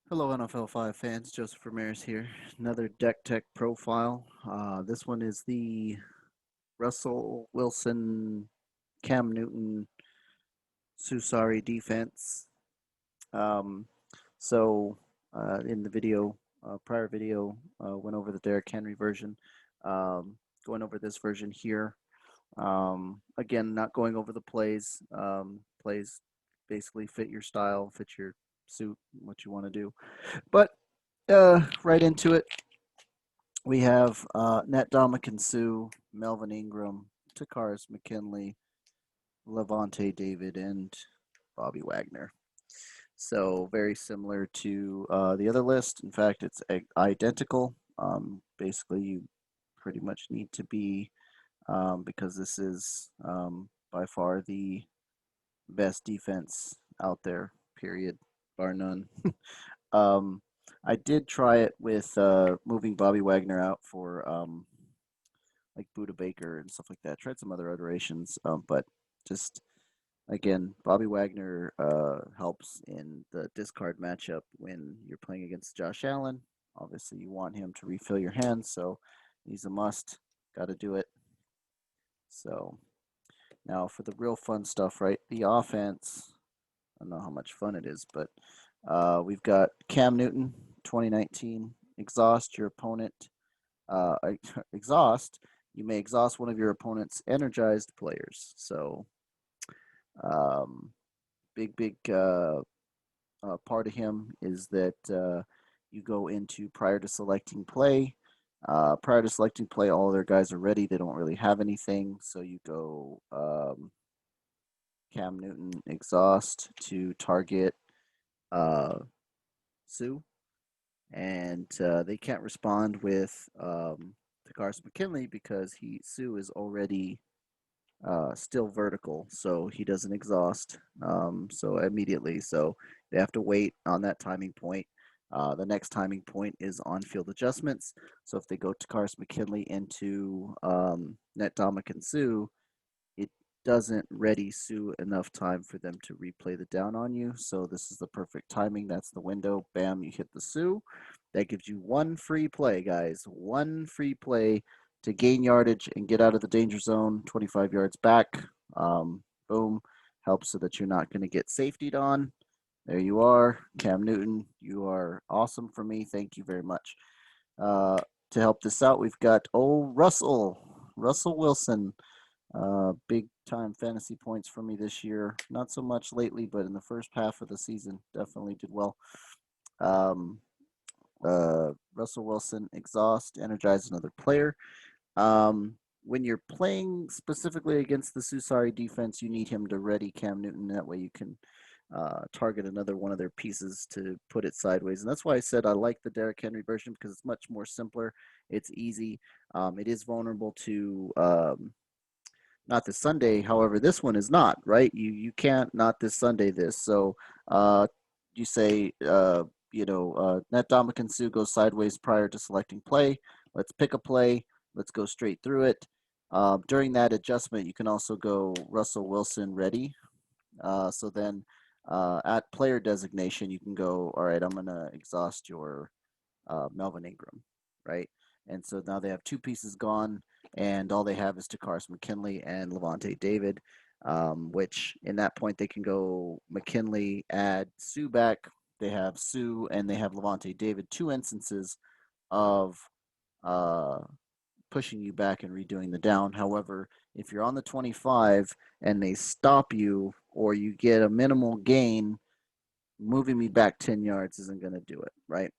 Hello, NFL 5 fans. Joseph Ramirez here. Another Dektech Profile. This one is the Russell Wilson, Cam Newton, Susari defense. Um, in the video, prior video, went over the Derrick Henry version. Um, Going over this version here. Again, not going over the plays. Plays basically fit your style, fit your suit, what you want to do. But right into it. We have Net Dominican Sue, Melvin Ingram, Takaris McKinley, Levante David, and Bobby Wagner. So very similar to the other list. In fact, it's identical. Basically, you pretty much need to be because this is by far the best defense out there. Period, bar none. um, I did try it with moving Bobby Wagner out for like Buda Baker and stuff like that. Tried some other iterations, but just again, Bobby Wagner helps in the discard matchup when you're playing against Josh Allen. Obviously, you want him to refill your hands, so he's a must. Got to do it. So now for the real fun stuff, right? The offense. I don't know how much fun it is, but we've got Cam Newton, 2019. Exhaust your opponent. Uh, exhaust. You may exhaust one of your opponent's energized players. So, um, big part of him is that you go into prior to selecting play. Prior to selecting play, all their guys are ready. They don't really have anything, so you go Cam Newton exhaust to target uh, Sue, and they can't respond with Takaris McKinley because Sue is already still vertical, so he doesn't exhaust so immediately. So they have to wait on that timing point. The next timing point is on field adjustments. So if they go to Cars McKinley into Net Dominic Sue, it doesn't ready Sue enough time for them to replay the down on you. So this is the perfect timing. That's the window. Bam, you hit the Sue. That gives you one free play, guys. One free play to gain yardage and get out of the danger zone, 25 yards back. Boom. Helps so that you're not going to get safetied on. There you are. Cam Newton, you are awesome for me. Thank you very much. Uh, to help this out, we've got Russell Wilson. Big time fantasy points for me this year. Not so much lately, but in the first half of the season, definitely did well. Um, Russell Wilson, exhaust, energize another player. When you're playing specifically against the Susari defense, you need him to ready Cam Newton. That way you can target another one of their pieces to put it sideways. And that's why I said I like the Derrick Henry version because it's much more simpler. It's easy. It is vulnerable to not this Sunday. However, this one is not, right? You can't not this Sunday this. So you say Net Dominican Sue goes sideways prior to selecting play. Let's pick a play. Let's go straight through it. During that adjustment, you can also go Russell Wilson ready. So then at player designation, you can go, all right, I'm going to exhaust your Melvin Ingram, right? And so now they have two pieces gone, and all they have is Takaris McKinley and Levante David, which in that point they can go McKinley, add Sue back. They have Sue and they have Levante David, two instances of uh, pushing you back and redoing the down. However, if you're on the 25 and they stop you or you get a minimal gain, moving me back 10 yards isn't going to do it, right?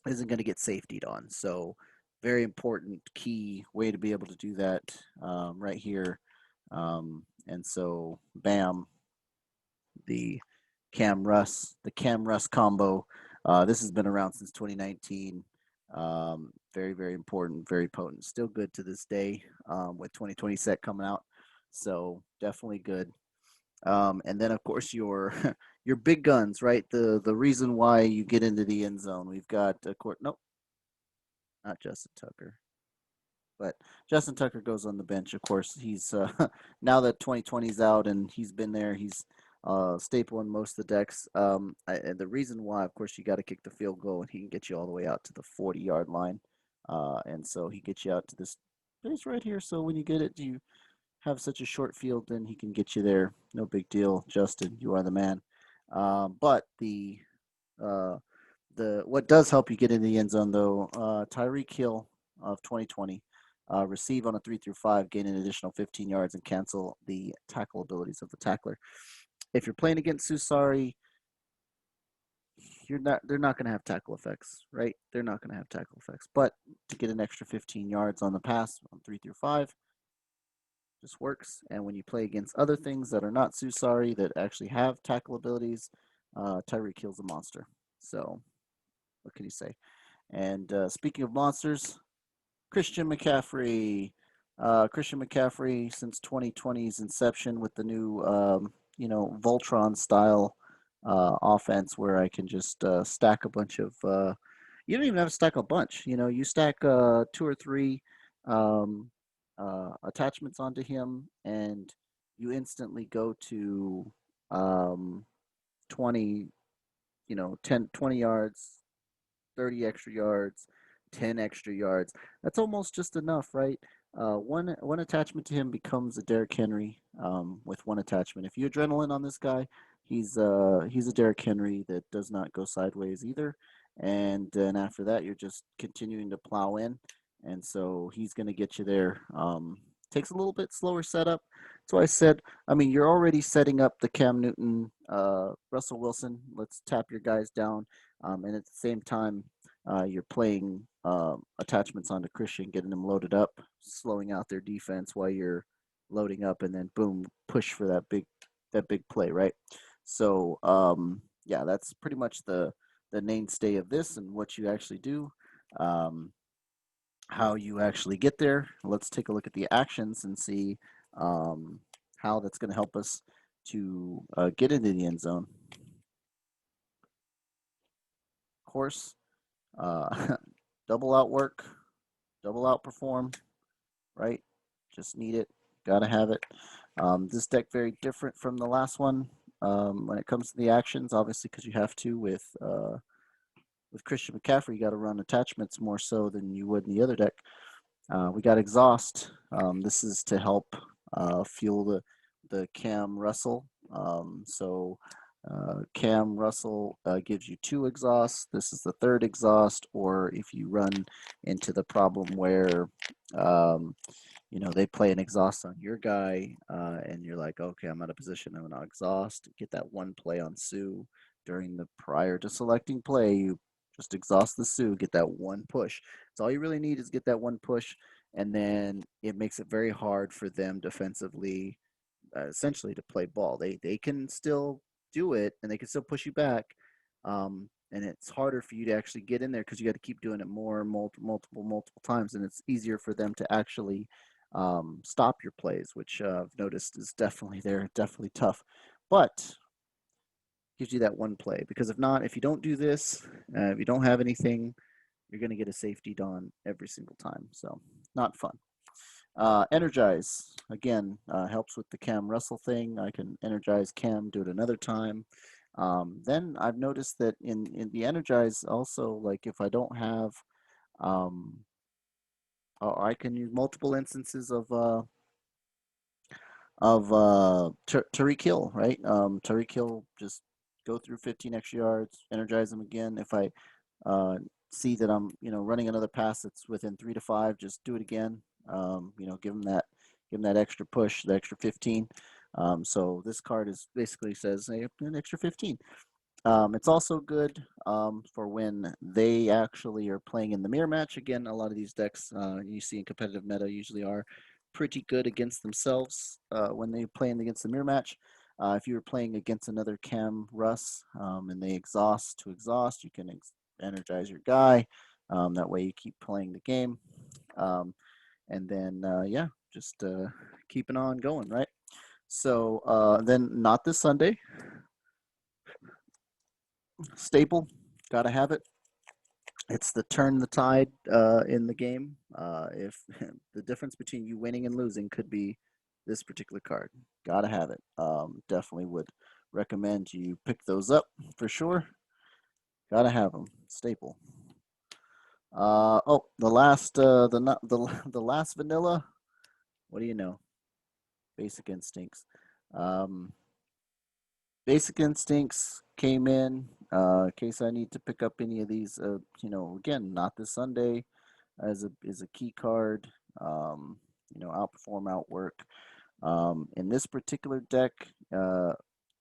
Isn't going to get safetied on. So, very important key way to be able to do that right here. And so, bam, the the Cam Russ combo. This has been around since 2019. Very, very important, very potent. Still good to this day with 2020 set coming out. So, definitely good. And then, of course, your your big guns, right? The reason why you get into the end zone. We've got nope, not Justin Tucker. But Justin Tucker goes on the bench. Of course, he's now that 2020's out and he's been there. He's staple in most of the decks. And the reason why, of course, you got to kick the field goal, and he can get you all the way out to the 40-yard line. And so he gets you out to this place right here. So when you get it, you have such a short field, then he can get you there. No big deal, Justin. You are the man. But uh, the what does help you get in the end zone though, Tyreek Hill of 2020, receive on a 3 through 5, gain an additional 15 yards, and cancel the tackle abilities of the tackler. If you're playing against Susari, they're not going to have tackle effects, right? They're not going to have tackle effects. But to get an extra 15 yards on the pass on 3 through 5 just works. And when you play against other things that are not Susari that actually have tackle abilities, Tyreek Hill's a monster. So what can you say? And speaking of monsters, Christian McCaffrey. Christian McCaffrey since 2020's inception with the new, Voltron style offense where I can just stack a bunch of. You don't even have to stack a bunch. You stack 2 or 3 um, attachments onto him, and you instantly go to um, 20, 10, 20 yards, 30 extra yards, 10 extra yards. That's almost just enough, right? One attachment to him becomes a Derrick Henry with one attachment. If you adrenaline on this guy, he's a Derrick Henry that does not go sideways either. And then after that, you're just continuing to plow in, and so he's going to get you there. Takes a little bit slower setup. So I said, I mean, you're already setting up the Cam Newton, Russell Wilson. Let's tap your guys down, and at the same time, you're playing attachments onto Christian, getting them loaded up, slowing out their defense while you're loading up, and then boom, push for that big play, right? So yeah, that's pretty much the mainstay of this and what you actually do. Um, how you actually get there. Let's take a look at the actions and see how that's going to help us to get into the end zone. Of course, double out work, double outperform, right? Just need it, gotta have it. This deck very different from the last one when it comes to the actions, obviously, because you have to with Christian McCaffrey, you got to run attachments more so than you would in the other deck. We got exhaust. This is to help fuel the Cam Russell. Cam Russell gives you 2 exhausts. This is the third exhaust, or if you run into the problem where they play an exhaust on your guy, and you're like, okay, I'm out of position. I'm gonna exhaust. Get that one play on Sue during the prior to selecting play. You just exhaust the Sue. Get that one push. That's all you really need is get that one push, and then it makes it very hard for them defensively, essentially to play ball. They can still do it, and they can still push you back. And it's harder for you to actually get in there because you got to keep doing it more, multiple times, and it's easier for them to actually stop your plays, which I've noticed is definitely there, definitely tough, but gives you that one play. Because if not, if you don't do this, if you don't have anything, you're going to get a safety done every single time. So not fun. Energize again helps with the Cam Russell thing. I can energize Cam, do it another time. Then I've noticed that in the Energize also, like if I don't have, um, I can use multiple instances of Tariq Hill, right? Tariq Hill, just go through 15 extra yards, energize him again. If I see that I'm, running another pass that's within 3 to 5, just do it again. Give him that extra push, the extra 15. So this card is basically says, hey, an extra 15. It's also good for when they actually are playing in the mirror match. Again, a lot of these decks you see in competitive meta usually are pretty good against themselves when they play against the mirror match. If you were playing against another Cam Russ and they exhaust to exhaust, you can energize your guy. That way you keep playing the game. And then, yeah, just keeping on going, right? So then not this Sunday. Staple, gotta have it. It's the turn the tide in the game. If the difference between you winning and losing could be this particular card, gotta have it. Definitely would recommend you pick those up for sure. Gotta have them, staple. Oh, the last the last vanilla. What do you know? Basic Instincts. Um, Basic Instincts came in case I need to pick up any of these. Again, not this Sunday as a key card. Outperform, outwork. In this particular deck, uh,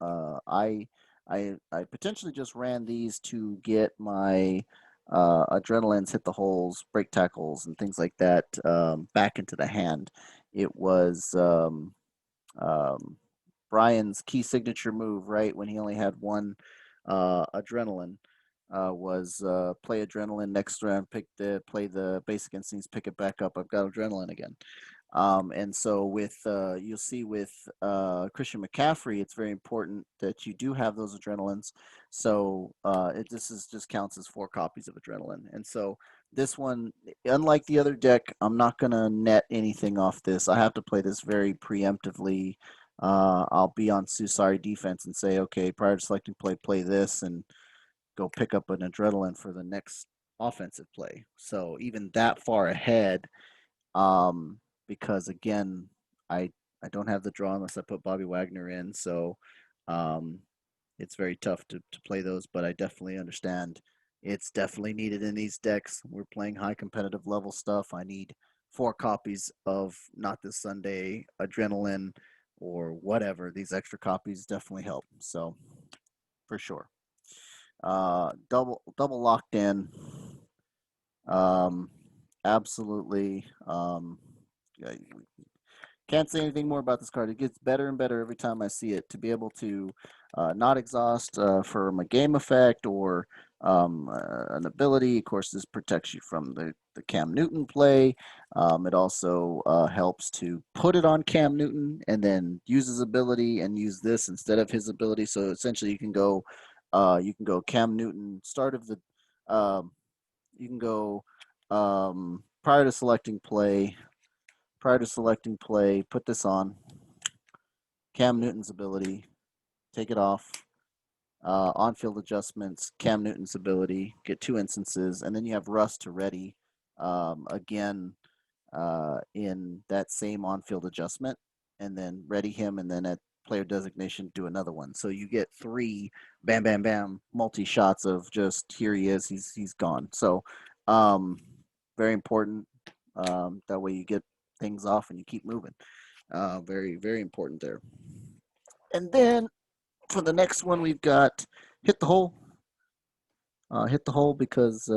uh, I, I potentially just ran these to get my adrenalines, hit the holes, break tackles, and things like that back into the hand. It was um, Brian's key signature move, right when he only had one adrenaline. Was play adrenaline next round, play the basic instincts, pick it back up. I've got adrenaline again. And so with you'll see with Christian McCaffrey, it's very important that you do have those adrenalines. So this is just counts as 4 copies of adrenaline. And so this one, unlike the other deck, I'm not gonna net anything off this. I have to play this very preemptively. I'll be on Susari defense and say, okay, prior to selecting play, play this, and go pick up an adrenaline for the next offensive play. So even that far ahead, um, because again, I I don't have the draw unless I put Bobby Wagner in, so um, it's very tough to play those. But I definitely understand it's definitely needed in these decks. We're playing high competitive level stuff. I need 4 copies of Not This Sunday, Adrenaline, or whatever. These extra copies definitely help. So for sure, double locked in. Um, Absolutely. Yeah, can't say anything more about this card. It gets better and better every time I see it. To be able to not exhaust from a game effect or an ability, of course, this protects you from the Cam Newton play. It also helps to put it on Cam Newton and then use his ability and use this instead of his ability. So essentially, you can go Cam Newton start of the um, you can go prior to selecting play. Prior to selecting play, put this on Cam Newton's ability, take it off. On-field adjustments, Cam Newton's ability, get 2 instances, and then you have Russ to ready again in that same on-field adjustment, and then ready him, and then at player designation do another one. So you get 3 bam bam bam multi shots of just here he is, he's gone. So um, very important. That way you get things off and you keep moving. Very very important there. And then for the next one, we've got hit the hole. Hit the hole because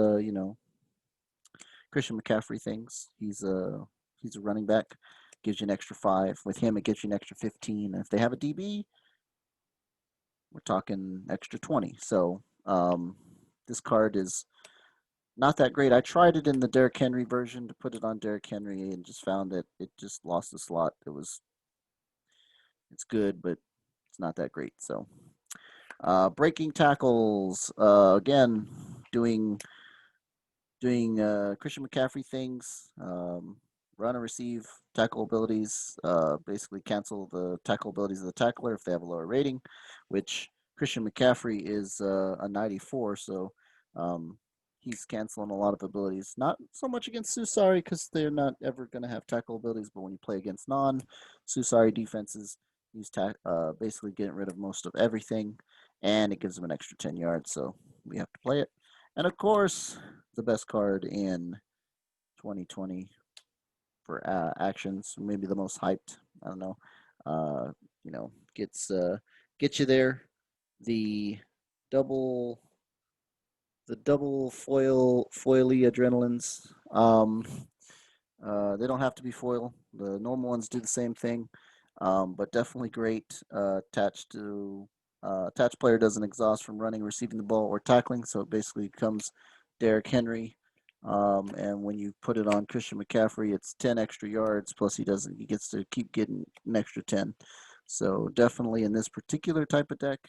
Christian McCaffrey things. He's a running back, gives you an extra 5. With him, it gives you an extra 15. And if they have a DB, we're talking extra 20. So this card is not that great. I tried it in the Derrick Henry version to put it on Derrick Henry and just found that it just lost the slot. It's good, but it's not that great. So breaking tackles again, doing Christian McCaffrey things, run and receive tackle abilities, basically cancel the tackle abilities of the tackler if they have a lower rating, which Christian McCaffrey is a 94, so um, he's canceling a lot of abilities. Not so much against Susari because they're not ever going to have tackle abilities, but when you play against non-Susari defenses, he's basically getting rid of most of everything, and it gives him an extra 10 yards, so we have to play it. And of course, the best card in 2020 for actions, maybe the most hyped. I don't know. Uh, gets get you there. The double double foily adrenalines. They don't have to be foil. The normal ones do the same thing, but definitely great. Attached player doesn't exhaust from running, receiving the ball, or tackling, so it basically becomes Derrick Henry. And when you put it on Christian McCaffrey, it's 10 extra yards. Plus, he gets to keep getting an extra 10. So definitely in this particular type of deck,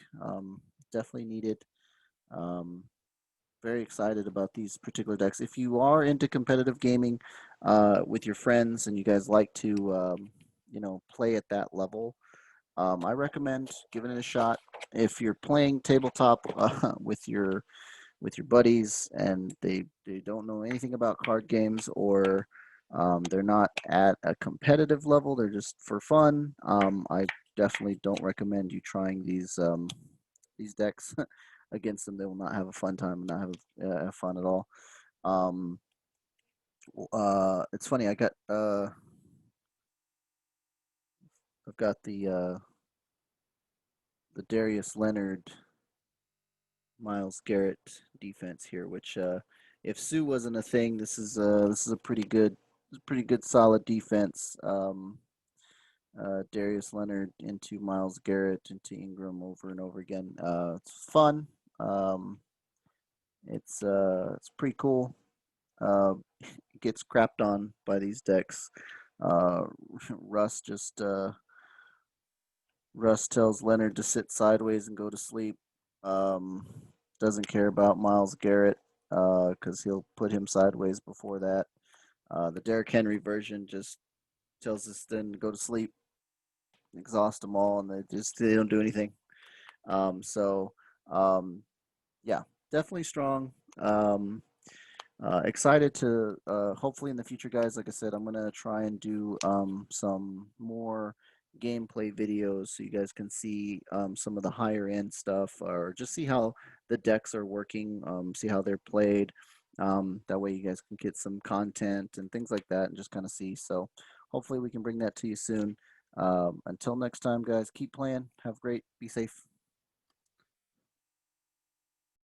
definitely needed. Um, Very excited about these particular decks. If you are into competitive gaming with your friends and you guys like to, play at that level, I recommend giving it a shot if you're playing tabletop with your buddies and they don't know anything about card games, or they're not at a competitive level, they're just for fun. I definitely don't recommend you trying these decks against them. They will not have a fun time and not have fun at all. Um, it's funny. I've got the Darius Leonard Miles Garrett defense here, which if Sue wasn't a thing, this is a pretty good solid defense. Darius Leonard into Miles Garrett into Ingram over and over again. It's fun. Um, it's pretty cool. It gets crapped on by these decks. Uh, Russ just Russ tells Leonard to sit sideways and go to sleep. Um, doesn't care about Miles Garrett because he'll put him sideways before that. The Derrick Henry version just tells us then to go to sleep, exhaust them all, and they don't do anything. So um, yeah, definitely strong. Excited to hopefully in the future, guys. Like I said, I'm gonna try and do some more gameplay videos so you guys can see some of the higher end stuff, or just see how the decks are working, see how they're played. That way, you guys can get some content and things like that, and just kind of see. So, hopefully, we can bring that to you soon. Until next time, guys, keep playing. Have great. Be safe.